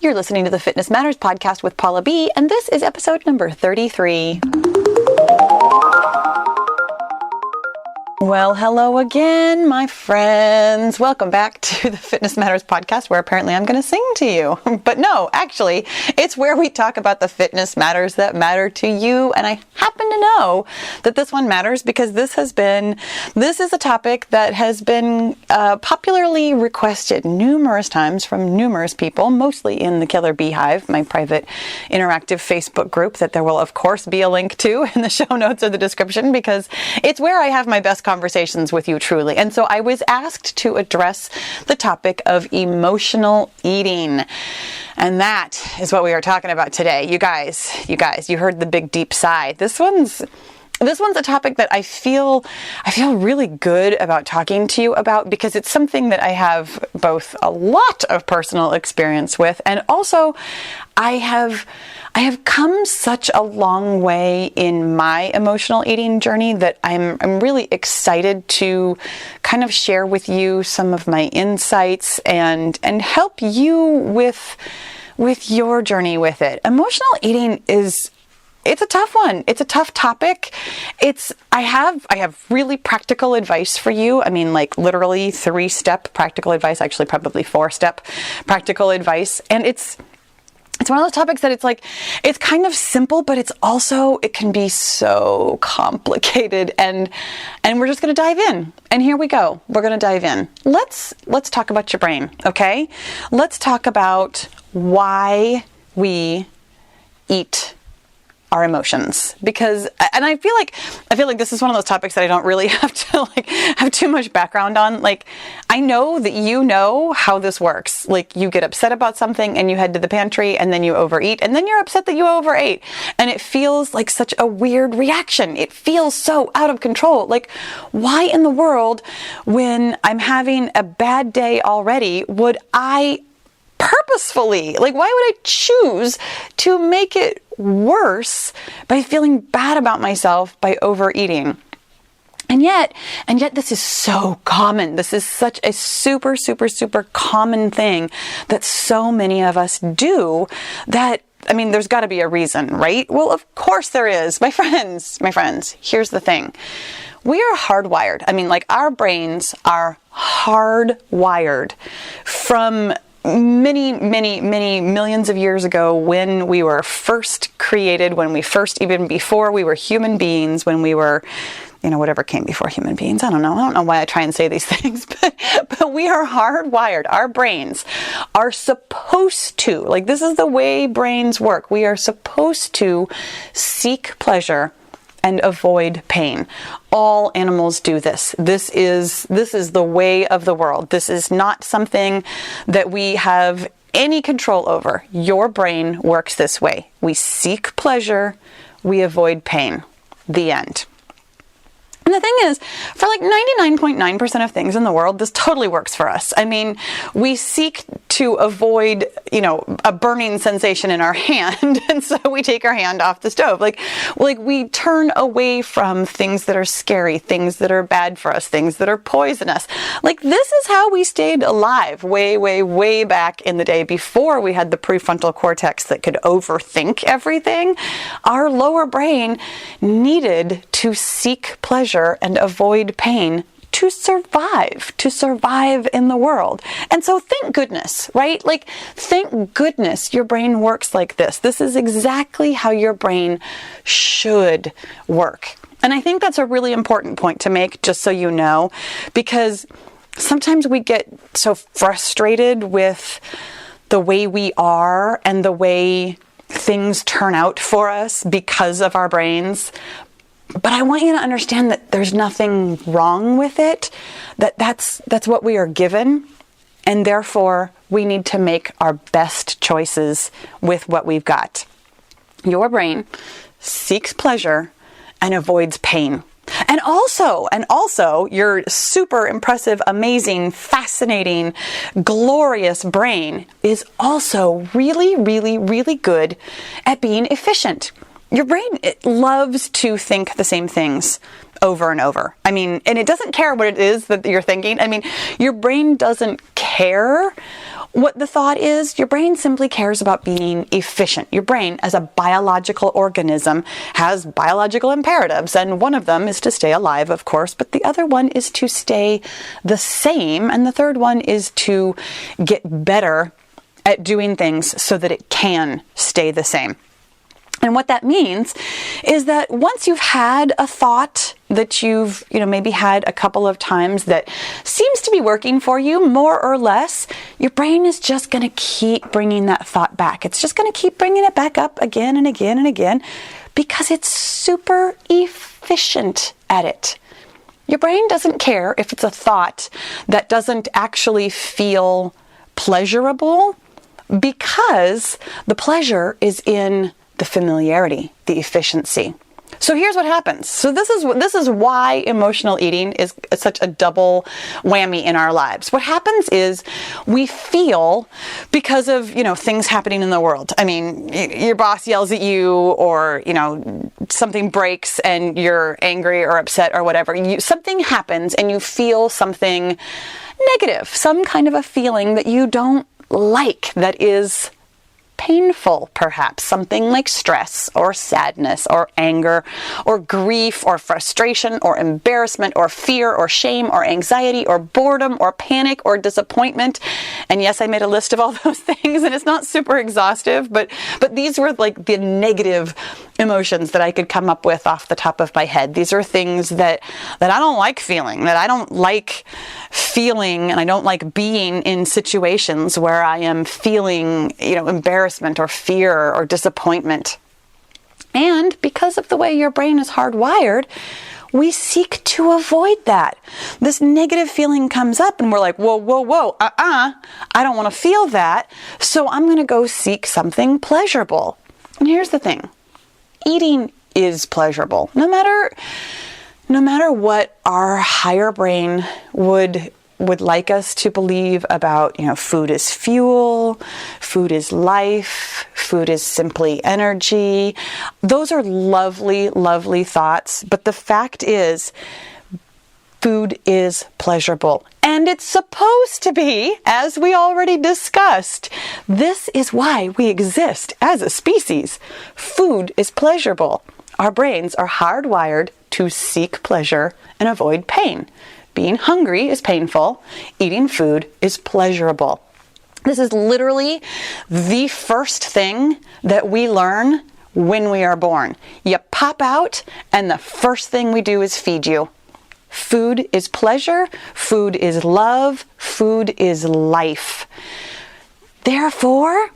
You're listening to the Fitness Matters podcast with Paula B, and this is episode number 33. Well, hello again, my friends. Welcome back to the Fitness Matters podcast, where apparently I'm going to sing to you. But no, actually, it's where we talk about the fitness matters that matter to you. And I happen to know that this one matters because this is a topic that has been popularly requested numerous times from numerous people, mostly in the Killer Beehive, my private interactive Facebook group that there will, of course, be a link to in the show notes or the description, because it's where I have my best conversations with you truly. And so I was asked to address the topic of emotional eating. And that is what we are talking about today. You guys, you heard the big deep sigh. This one's a topic that I feel really good about talking to you about, because it's something that I have both a lot of personal experience with, and also I have come such a long way in my emotional eating journey that I'm really excited to kind of share with you some of my insights and help you with your journey with it. Emotional eating it's a tough one. It's a tough topic. I have really practical advice for you. I mean, like literally 3-step practical advice, actually probably 4-step practical advice. And it's one of those topics that it's kind of simple, but it can be so complicated, and we're just going to dive in. And here we go. We're going to dive in. Let's talk about your brain. Okay. Let's talk about why we eat our emotions, and I feel like this is one of those topics that I don't really have to have too much background on. Like, I know that you know how this works. Like, you get upset about something and you head to the pantry and then you overeat and then you're upset that you overate, and it feels like such a weird reaction. It feels so out of control. Like, why in the world, when I'm having a bad day already, would I purposefully, why would I choose to make it worse by feeling bad about myself by overeating? And yet this is so common. This is such a super, super, super common thing that so many of us do that, I mean, there's got to be a reason, right? Well, of course there is. My friends, here's the thing. We are hardwired. I mean, our brains are hardwired from many, many, many millions of years ago, when we were first created, even before we were human beings, when we were, whatever came before human beings. I don't know why I try and say these things, but we are hardwired. Our brains are supposed to, this is the way brains work. We are supposed to seek pleasure and avoid pain. All animals do this. This is the way of the world. This is not something that we have any control over. Your brain works this way. We seek pleasure, we avoid pain. The end. And the thing is, for 99.9% of things in the world, this totally works for us. I mean, we seek to avoid, a burning sensation in our hand, and so we take our hand off the stove. We turn away from things that are scary, things that are bad for us, things that are poisonous. This is how we stayed alive way, way, way back in the day, before we had the prefrontal cortex that could overthink everything. Our lower brain needed to seek pleasure and avoid pain to survive in the world. And so thank goodness, right? Thank goodness your brain works like this. This is exactly how your brain should work. And I think that's a really important point to make, just so you know, because sometimes we get so frustrated with the way we are and the way things turn out for us because of our brains. But I want you to understand that there's nothing wrong with it, that's what we are given, and therefore we need to make our best choices with what we've got. Your brain seeks pleasure and avoids pain. And also, your super impressive, amazing, fascinating, glorious brain is also really, really, really good at being efficient. Your brain, it loves to think the same things over and over. I mean, and it doesn't care what it is that you're thinking. I mean, your brain doesn't care what the thought is, your brain simply cares about being efficient. Your brain, as a biological organism, has biological imperatives, and one of them is to stay alive, of course, but the other one is to stay the same, and the third one is to get better at doing things so that it can stay the same. And what that means is that once you've had a thought that you've, maybe had a couple of times that seems to be working for you, more or less, your brain is just going to keep bringing that thought back. It's just going to keep bringing it back up again and again and again because it's super efficient at it. Your brain doesn't care if it's a thought that doesn't actually feel pleasurable because the pleasure is in the familiarity, the efficiency. So here's what happens. So this is why emotional eating is such a double whammy in our lives. What happens is we feel because of, things happening in the world. I mean, your boss yells at you or, something breaks and you're angry or upset or whatever. Something happens and you feel something negative, some kind of a feeling that you don't like, that is painful, perhaps something like stress or sadness or anger or grief or frustration or embarrassment or fear or shame or anxiety or boredom or panic or disappointment. And yes, I made a list of all those things and it's not super exhaustive, but these were like the negative emotions that I could come up with off the top of my head. These are things that I don't like feeling, that I don't like feeling, and I don't like being in situations where I am feeling, embarrassment or fear or disappointment. And because of the way your brain is hardwired, we seek to avoid that. This negative feeling comes up and we're like, whoa, I don't want to feel that. So I'm going to go seek something pleasurable. And here's the thing. Eating is pleasurable. No matter what our higher brain would like us to believe about, food is fuel, food is life, food is simply energy. Those are lovely, lovely thoughts. But the fact is, food is pleasurable. And it's supposed to be, as we already discussed. This is why we exist as a species. Food is pleasurable. Our brains are hardwired to seek pleasure and avoid pain. Being hungry is painful. Eating food is pleasurable. This is literally the first thing that we learn when we are born. You pop out and the first thing we do is feed you. Food is pleasure. Food is love. Food is life. Therefore,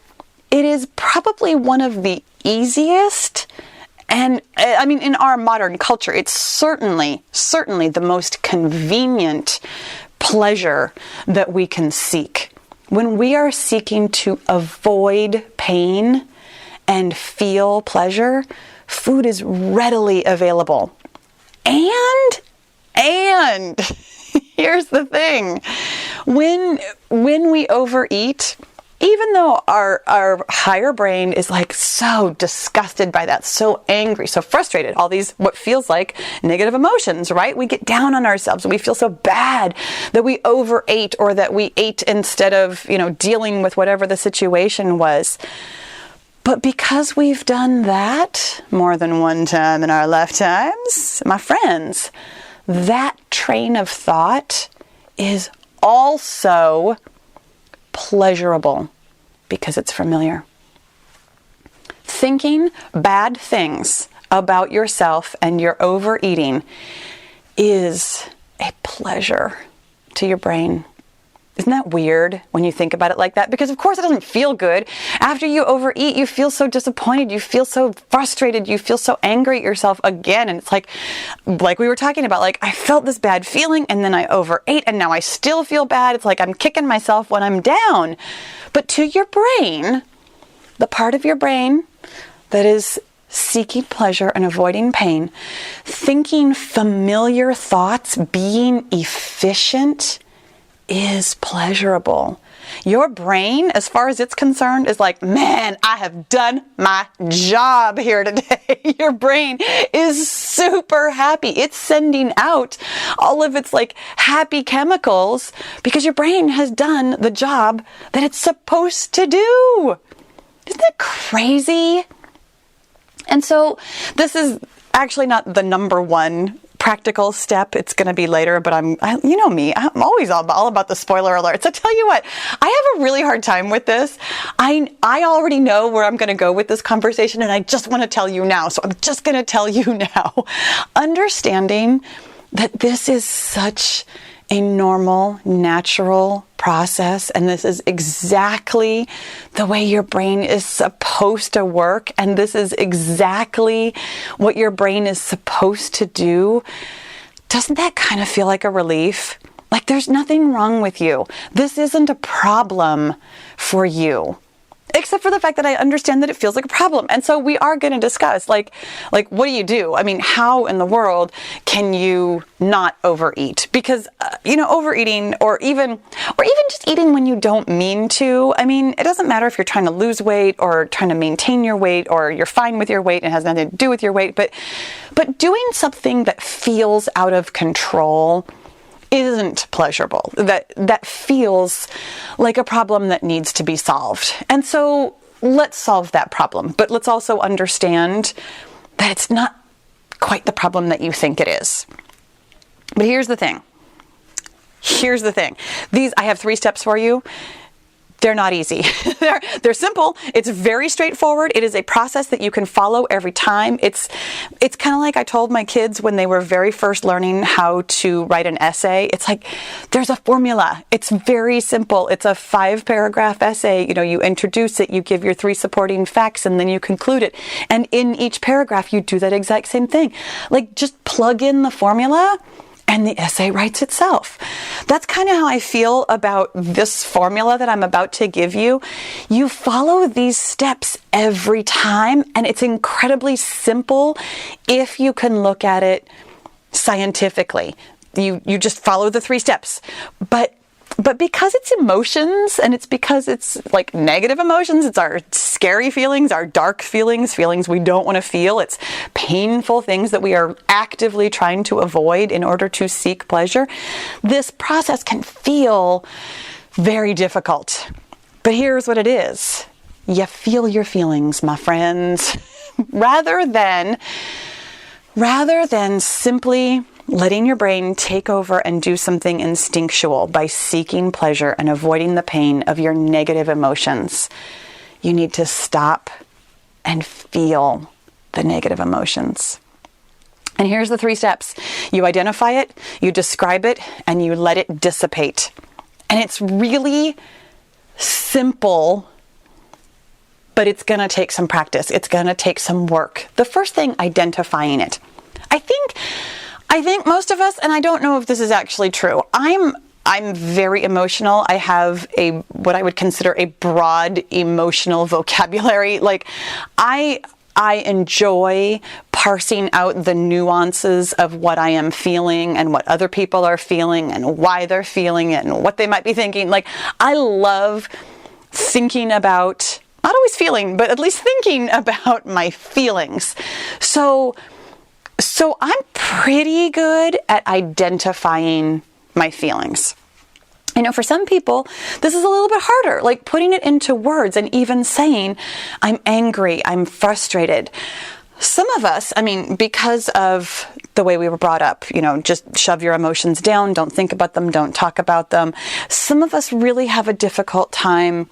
it is probably one of the easiest, and in our modern culture, it's certainly the most convenient pleasure that we can seek. When we are seeking to avoid pain and feel pleasure, food is readily available. And here's the thing. When we overeat, even though our higher brain is like so disgusted by that, so angry, so frustrated, all these what feels like negative emotions, right? We get down on ourselves and we feel so bad that we overate or that we ate instead of, dealing with whatever the situation was. But because we've done that more than one time in our lifetimes, my friends, that train of thought is also pleasurable because it's familiar. Thinking bad things about yourself and your overeating is a pleasure to your brain. Isn't that weird when you think about it like that? Because of course it doesn't feel good. After you overeat, you feel so disappointed, you feel so frustrated, you feel so angry at yourself again. And it's like we were talking about, like I felt this bad feeling and then I overate and now I still feel bad. It's like I'm kicking myself when I'm down. But to your brain, the part of your brain that is seeking pleasure and avoiding pain, thinking familiar thoughts, being efficient, is pleasurable. Your brain, as far as it's concerned, is like, man, I have done my job here today. Your brain is super happy. It's sending out all of its like happy chemicals because your brain has done the job that it's supposed to do. Isn't that crazy? And so this is actually not the number one practical step. It's going to be later, but you know me, I'm always all about the spoiler alerts. I tell you what, I have a really hard time with this. I already know where I'm going to go with this conversation, and I just want to tell you now. So I'm just going to tell you now, understanding that this is such a normal, natural process, and this is exactly the way your brain is supposed to work, and this is exactly what your brain is supposed to do. Doesn't that kind of feel like a relief? Like there's nothing wrong with you. This isn't a problem for you. Except for the fact that I understand that it feels like a problem. And so we are going to discuss, like, what do you do? I mean, how in the world can you not overeat? Because, overeating or even just eating when you don't mean to. I mean, it doesn't matter if you're trying to lose weight or trying to maintain your weight or you're fine with your weight and it has nothing to do with your weight. But doing something that feels out of control isn't pleasurable. That feels like a problem that needs to be solved. And so let's solve that problem. But let's also understand that it's not quite the problem that you think it is. But here's the thing. I have 3 steps for you. They're not easy. They're simple. It's very straightforward. It is a process that you can follow every time. It's kind of like I told my kids when they were very first learning how to write an essay. It's like there's a formula. It's very simple. It's a 5-paragraph essay. You introduce it, you give your 3 supporting facts, and then you conclude it. And in each paragraph, you do that exact same thing. Like just plug in the formula and the essay writes itself. That's kind of how I feel about this formula that I'm about to give you. You follow these steps every time, and it's incredibly simple if you can look at it scientifically. You just follow the 3 steps. But because it's emotions, and it's because it's like negative emotions, it's our scary feelings, our dark feelings we don't want to feel. It's painful things that we are actively trying to avoid in order to seek pleasure. This process can feel very difficult. But here's what it is. You feel your feelings, my friends. Rather than simply letting your brain take over and do something instinctual by seeking pleasure and avoiding the pain of your negative emotions, you need to stop and feel the negative emotions. And here's the 3 steps. You identify it, you describe it, and you let it dissipate. And it's really simple, but it's going to take some practice. It's going to take some work. The first thing, identifying it. I think most of us, and I don't know if this is actually true, I'm very emotional. I have what I would consider a broad emotional vocabulary. Like I enjoy parsing out the nuances of what I am feeling and what other people are feeling and why they're feeling it and what they might be thinking. Like I love thinking about, not always feeling, but at least thinking about my feelings. So I'm pretty good at identifying my feelings. For some people, this is a little bit harder, like putting it into words and even saying, I'm angry, I'm frustrated. Some of us, because of the way we were brought up, just shove your emotions down, don't think about them, don't talk about them. Some of us really have a difficult time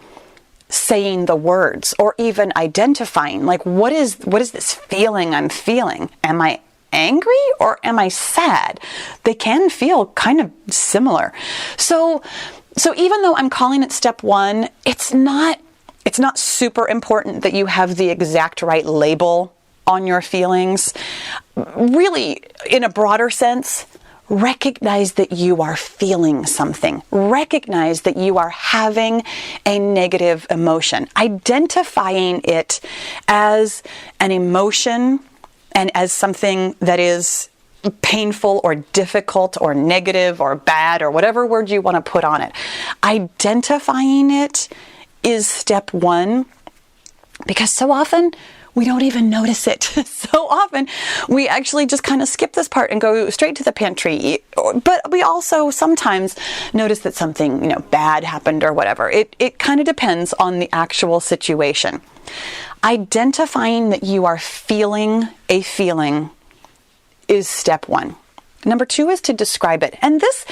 saying the words or even identifying, like, what is this feeling I'm feeling? Am I angry or am I sad? They can feel kind of similar. So even though I'm calling it step 1, it's not super important that you have the exact right label on your feelings. Really, in a broader sense, recognize that you are feeling something. Recognize that you are having a negative emotion. Identifying it as an emotion and as something that is painful or difficult or negative or bad or whatever word you want to put on it. Identifying it is step 1, because so often we don't even notice it. So often we actually just kind of skip this part and go straight to the pantry. But we also sometimes notice that something, bad happened or whatever. It kind of depends on the actual situation. Identifying that you are feeling a feeling is step one. Number two is to describe it. And this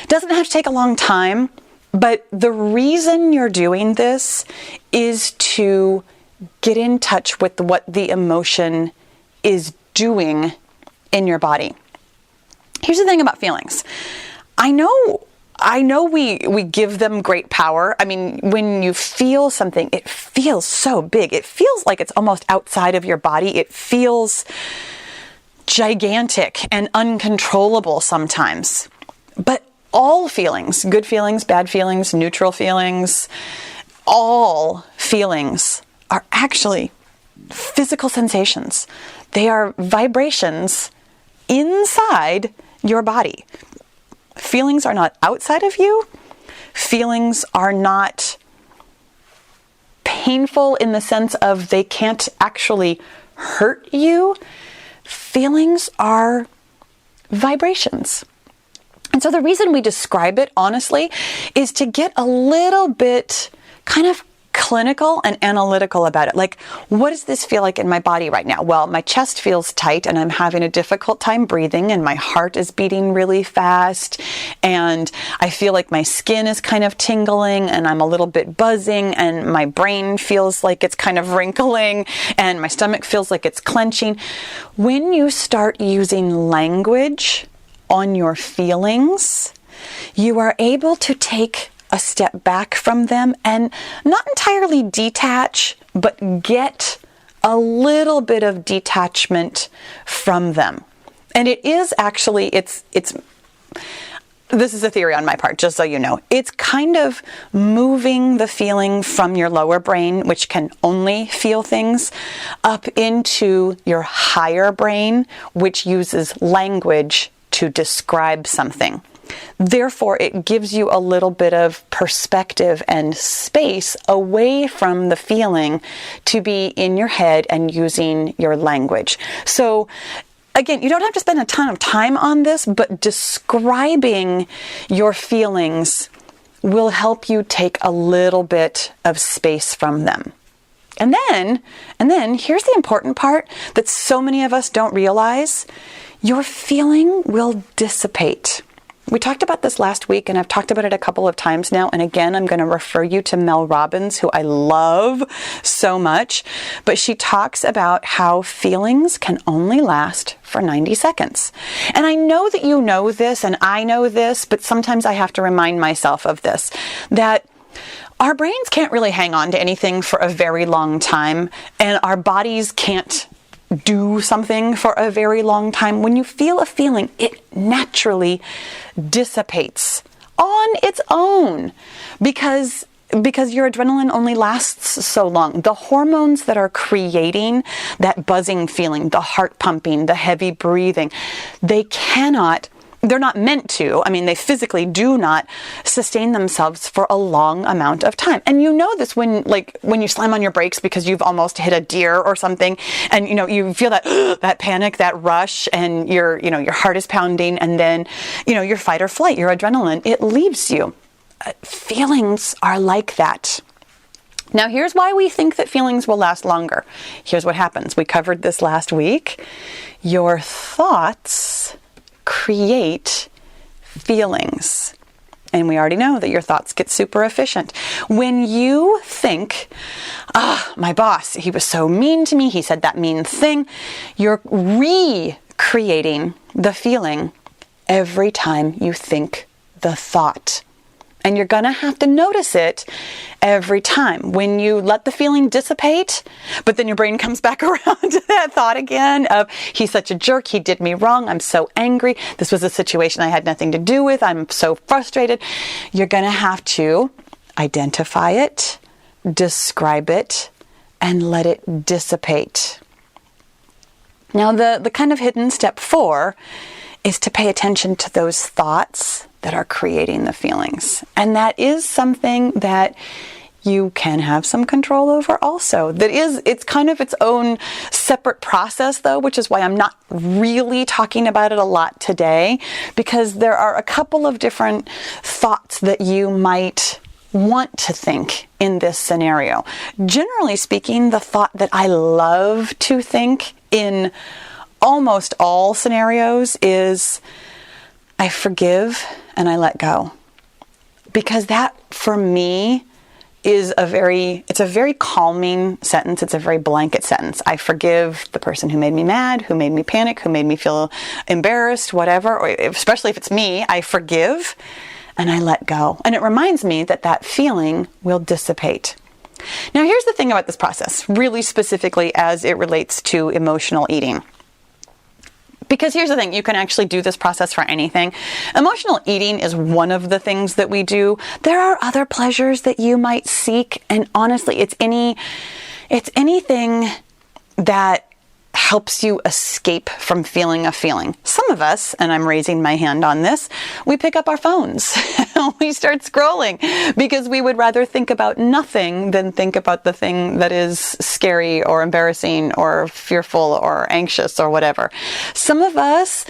doesn't have to take a long time, but the reason you're doing this is to get in touch with what the emotion is doing in your body. Here's the thing about feelings. I know we give them great power. I mean, when you feel something, it feels so big. It feels like it's almost outside of your body. It feels gigantic and uncontrollable sometimes. But all feelings, good feelings, bad feelings, neutral feelings, all feelings are actually physical sensations. They are vibrations inside your body. Feelings are not outside of you. Feelings are not painful in the sense of they can't actually hurt you. Feelings are vibrations. And so the reason we describe it, honestly, is to get a little bit kind of clinical and analytical about it. Like, what does this feel like in my body right now? Well, my chest feels tight and I'm having a difficult time breathing and my heart is beating really fast and I feel like my skin is kind of tingling and I'm a little bit buzzing and my brain feels like it's kind of wrinkling and my stomach feels like it's clenching. When you start using language on your feelings, you are able to take a step back from them and not entirely detach, but get a little bit of detachment from them. And it is actually, it's this is a theory on my part, just so you know. It's kind of moving the feeling from your lower brain, which can only feel things, up into your higher brain, which uses language to describe something. Therefore, it gives you a little bit of perspective and space away from the feeling to be in your head and using your language. So again, you don't have to spend a ton of time on this, but describing your feelings will help you take a little bit of space from them. And then here's the important part that so many of us don't realize. Your feeling will dissipate. We talked about this last week, and I've talked about it a couple of times now. And again, I'm going to refer you to Mel Robbins, who I love so much. But she talks about how feelings can only last for 90 seconds. And I know that you know this, and I know this, but sometimes I have to remind myself of this, that our brains can't really hang on to anything for a very long time, and our bodies can't do something for a very long time. When you feel a feeling, it naturally dissipates on its own because your adrenaline only lasts so long. The hormones that are creating that buzzing feeling, the heart pumping, the heavy breathing, they're not meant to. I mean, they physically do not sustain themselves for a long amount of time. And you know this when you slam on your brakes because you've almost hit a deer or something, and you feel that panic, that rush, and your heart is pounding, and then your fight or flight, your adrenaline, it leaves you. Feelings are like that. Now, here's why we think that feelings will last longer. Here's what happens. We covered this last week. Your thoughts create feelings. And we already know that your thoughts get super efficient. When you think, my boss, he was so mean to me, he said that mean thing, you're recreating the feeling every time you think the thought. And you're going to have to notice it every time. When you let the feeling dissipate, but then your brain comes back around to that thought again of, he's such a jerk, he did me wrong, I'm so angry, this was a situation I had nothing to do with, I'm so frustrated. You're going to have to identify it, describe it, and let it dissipate. Now, the kind of hidden step 4 is to pay attention to those thoughts that are creating the feelings. And that is something that you can have some control over also. It's kind of its own separate process though, which is why I'm not really talking about it a lot today, because there are a couple of different thoughts that you might want to think in this scenario. Generally speaking, the thought that I love to think in almost all scenarios is, I forgive and I let go. Because that, for me, is a very calming sentence. It's a very blanket sentence. I forgive the person who made me mad, who made me panic, who made me feel embarrassed, whatever, or especially if it's me, I forgive and I let go. And it reminds me that that feeling will dissipate. Now, here's the thing about this process, really specifically as it relates to emotional eating. Because here's the thing, you can actually do this process for anything. Emotional eating is one of the things that we do. There are other pleasures that you might seek, and honestly, it's anything that helps you escape from feeling a feeling. Some of us, and I'm raising my hand on this, we pick up our phones. We start scrolling because we would rather think about nothing than think about the thing that is scary or embarrassing or fearful or anxious or whatever. Some of us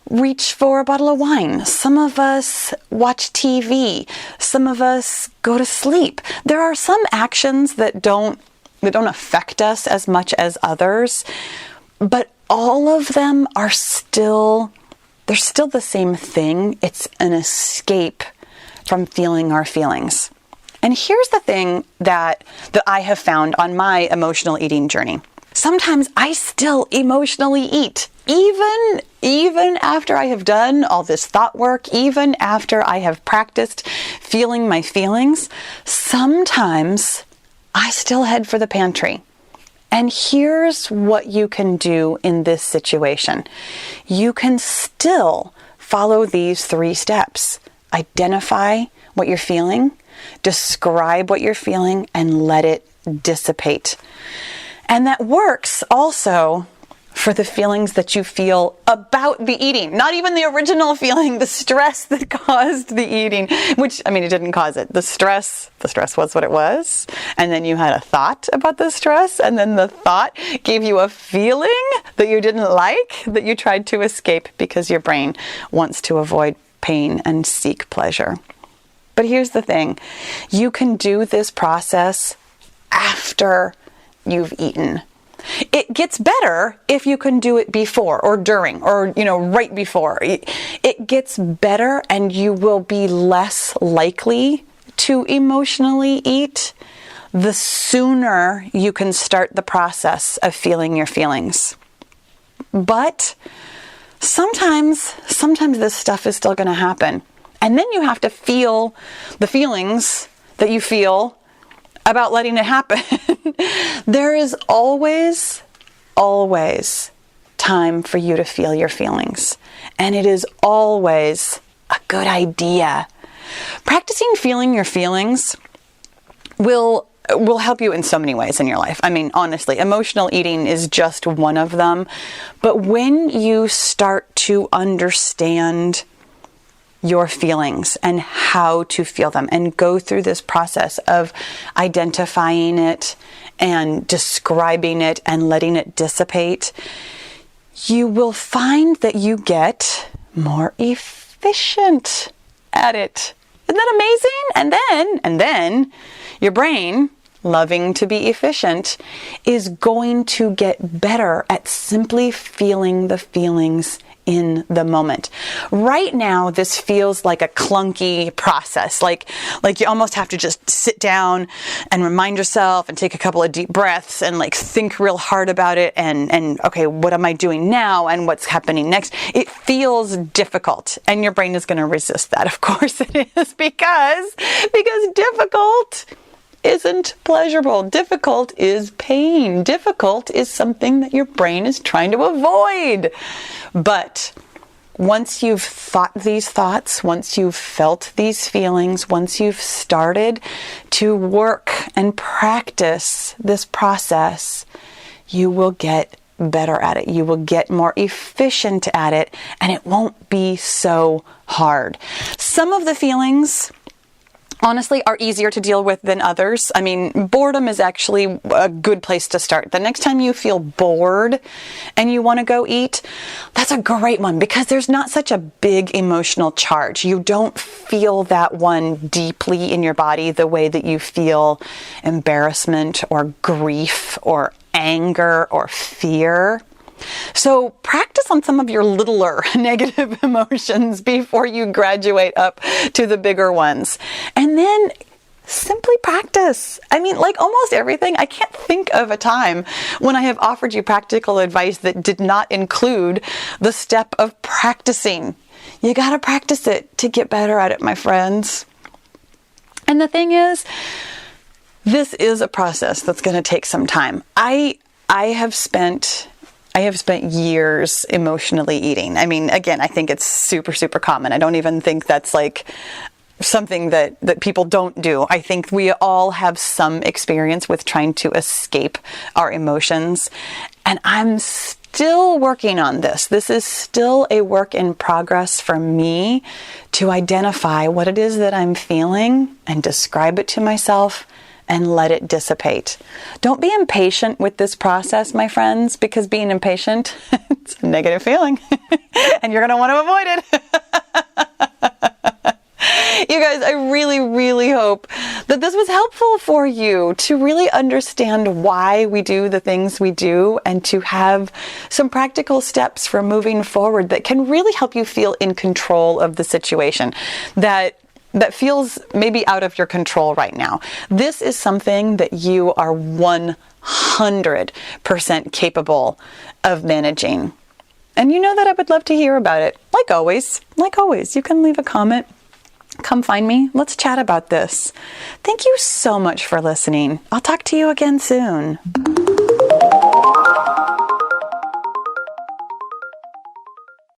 reach for a bottle of wine. Some of us watch TV. Some of us go to sleep. There are some actions that don't affect us as much as others, but all of them are they're still the same thing. It's an escape from feeling our feelings. And here's the thing that I have found on my emotional eating journey. Sometimes I still emotionally eat, even after I have done all this thought work, even after I have practiced feeling my feelings. Sometimes I still head for the pantry. And here's what you can do in this situation. You can still follow these 3 steps. Identify what you're feeling, describe what you're feeling, and let it dissipate. And that works also for the feelings that you feel about the eating, not even the original feeling, the stress that caused the eating, which, I mean, it didn't cause it. The stress was what it was. And then you had a thought about the stress, and then the thought gave you a feeling that you didn't like, that you tried to escape because your brain wants to avoid pain and seek pleasure. But here's the thing. You can do this process after you've eaten. It gets better if you can do it before or during or, right before. It gets better, and you will be less likely to emotionally eat the sooner you can start the process of feeling your feelings. But sometimes this stuff is still going to happen. And then you have to feel the feelings that you feel about letting it happen. There is always time for you to feel your feelings. And it is always a good idea. Practicing feeling your feelings will help you in so many ways in your life. I mean, honestly, emotional eating is just one of them. But when you start to understand your feelings and how to feel them and go through this process of identifying it and describing it and letting it dissipate, you will find that you get more efficient at it. Isn't that amazing? And then your brain, loving to be efficient, is going to get better at simply feeling the feelings in the moment. Right now, this feels like a clunky process. Like you almost have to just sit down and remind yourself and take a couple of deep breaths and think real hard about it and okay, what am I doing now and what's happening next? It feels difficult, and your brain is going to resist that. Of course it is, because difficult isn't pleasurable. Difficult is pain. Difficult is something that your brain is trying to avoid. But once you've thought these thoughts, once you've felt these feelings, once you've started to work and practice this process, you will get better at it. You will get more efficient at it, and it won't be so hard. Some of the feelings honestly are easier to deal with than others. I mean, boredom is actually a good place to start. The next time you feel bored and you want to go eat, that's a great one because there's not such a big emotional charge. You don't feel that one deeply in your body the way that you feel embarrassment or grief or anger or fear. So practice on some of your littler negative emotions before you graduate up to the bigger ones. And then simply practice. I mean, like almost everything, I can't think of a time when I have offered you practical advice that did not include the step of practicing. You got to practice it to get better at it, my friends. And the thing is, this is a process that's going to take some time. I have spent years emotionally eating. I mean, again, I think it's super, super common. I don't even think that's like something that people don't do. I think we all have some experience with trying to escape our emotions. And I'm still working on this. This is still a work in progress for me to identify what it is that I'm feeling and describe it to myself and let it dissipate. Don't be impatient with this process, my friends, because being impatient, it's a negative feeling and you're going to want to avoid it. You guys, I really, really hope that this was helpful for you to really understand why we do the things we do and to have some practical steps for moving forward that can really help you feel in control of the situation that feels maybe out of your control right now. This is something that you are 100% capable of managing. And you know that I would love to hear about it. Like always, you can leave a comment. Come find me. Let's chat about this. Thank you so much for listening. I'll talk to you again soon.